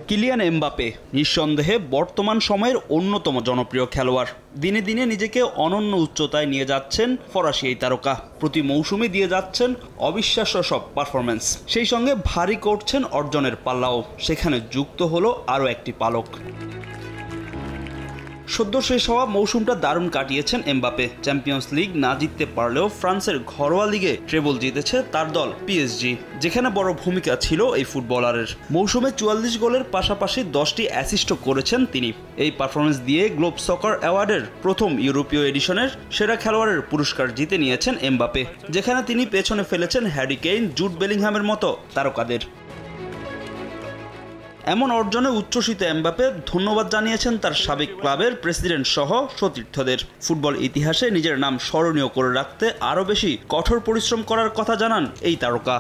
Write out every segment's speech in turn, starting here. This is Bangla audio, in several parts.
কিলিয়ান এমবাপে নিঃসন্দেহে বর্তমান সময়ের অন্যতম জনপ্রিয় খেলোয়াড়। দিনে দিনে নিজেকে অনন্য উচ্চতায় নিয়ে যাচ্ছেন ফরাসি এই তারকা। প্রতি মৌসুমে দিয়ে যাচ্ছেন অবিশ্বাস্য সব পারফরম্যান্স। সেই সঙ্গে ভারী করছেন অর্জনের পাল্লাও। সেখানে যুক্ত হলো আরও একটি পালক। সদ্য শেষ হওয়া মৌসুমটা দারুণ কাটিয়েছেন এমবাপে। চ্যাম্পিয়ন্স লিগ না জিততে পারলেও ফ্রান্সের ঘরোয়া লিগে ট্রেবল জিতেছে তার দল পিএসজি, যেখানে বড় ভূমিকা ছিল এই ফুটবলারের। মৌসুমে 44 গোলের পাশাপাশি 10টি অ্যাসিস্টও করেছেন তিনি। এই পারফরমেন্স দিয়ে গ্লোব সকার অ্যাওয়ার্ডের প্রথম ইউরোপীয় এডিশনের সেরা খেলোয়াড়ের পুরস্কার জিতে নিয়েছেন এমবাপে, যেখানে তিনি পেছনে ফেলেছেন হ্যারি কেইন, জুড বেলিংহামের মতো তারকাদের। এমন অর্জনে উচ্ছ্বসিত এমবাপে ধন্যবাদ জানিয়েছেন তার সাবেক ক্লাবের প্রেসিডেন্ট সহ সতীর্থদের। ফুটবল ইতিহাসে নিজের নাম স্মরণীয় করে রাখতে আরও বেশি কঠোর পরিশ্রম করার কথা জানান এই তারকা।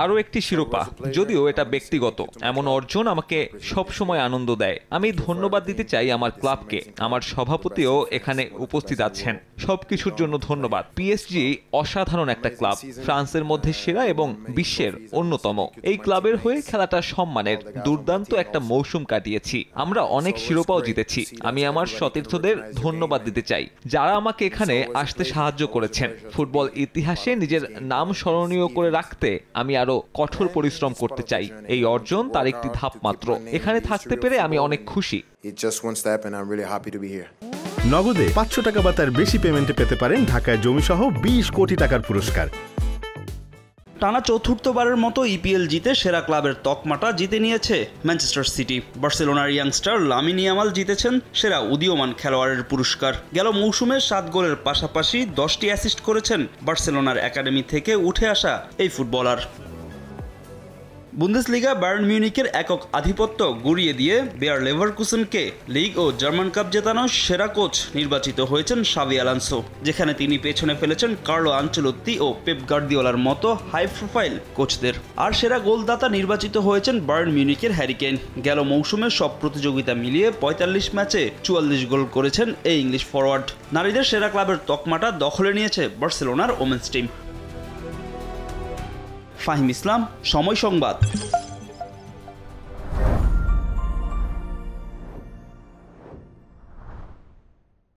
আরও একটি শিরোপা, যদিও এটা ব্যক্তিগত। এমন অর্জন আমাকে সবসময় আনন্দ দেয়। আমি ধন্যবাদ দিতে চাই আমার ক্লাবকে। আমার সভাপতিও এখানে উপস্থিত আছেন। সবকিছুর জন্য ধন্যবাদ। পিএসজি অসাধারণ একটা ক্লাব, ফ্রান্সের মধ্যে সেরা এবং বিশ্বের অন্যতম। এই ক্লাবের হয়ে খেলাটা সম্মানের। দুর্দান্ত একটা মৌসুম কাটিয়েছি। আমরা অনেক শিরোপাও জিতেছি। আমি আমার সতীর্থদের ধন্যবাদ দিতে চাই, যারা আমাকে এখানে আসতে সাহায্য করেছেন। ফুটবল ইতিহাসে নিজের নাম স্মরণীয় করে রাখতে আমি আরো কঠোর পরিশ্রম করতে চাই। এই অর্জন তার একটি ধাপ মাত্র। এখানে থাকতে পেরে আমি অনেক খুশি। নগদে 500 টাকা বা তার বেশি পেমেন্টে পেতে পারেন ঢাকায় জমিসহ 20 কোটি টাকার পুরস্কার। টানা চতুর্থবারের মতো ইপিএল জিতে সেরা ক্লাবের তকমাটা জিতে নিয়েছে ম্যানচেস্টার সিটি। বার্সেলোনার ইয়াংস্টার লামিন ইয়ামাল জিতেছেন সেরা উদীয়মান খেলোয়াড়ের পুরস্কার। গেল মৌসুমে 7 গোলের পাশাপাশি 10টি অ্যাসিস্ট করেছেন বার্সেলোনার একাডেমি থেকে উঠে আসা এই ফুটবলার। বুন্দেসলিগা বায়ার্ন মিউনিখের একক আধিপত্য গুড়িয়ে দিয়ে বেয়ার লেভারকুসেনকে লিগ ও জার্মান কাপ জেতানো সেরা কোচ নির্বাচিত হয়েছেন শাভি আলোনসো, যেখানে তিনি পেছনে ফেলেছেন কার্লো আনচেলত্তি ও পেপ গার্দিওলার মতো হাই প্রোফাইল কোচদের। আর সেরা গোলদাতা নির্বাচিত হয়েছেন বায়ার্ন মিউনিখের হ্যারি কেইন। গেল মৌসুমে সব প্রতিযোগিতা মিলিয়ে 45 ম্যাচে 44 গোল করেছেন এই ইংলিশ ফরওয়ার্ড। নারীদের সেরা ক্লাবের তকমাটা দখলে নিয়েছে বার্সেলোনার ওমেন্স টিম। ফাহিম ইসলাম, সময় সংবাদ।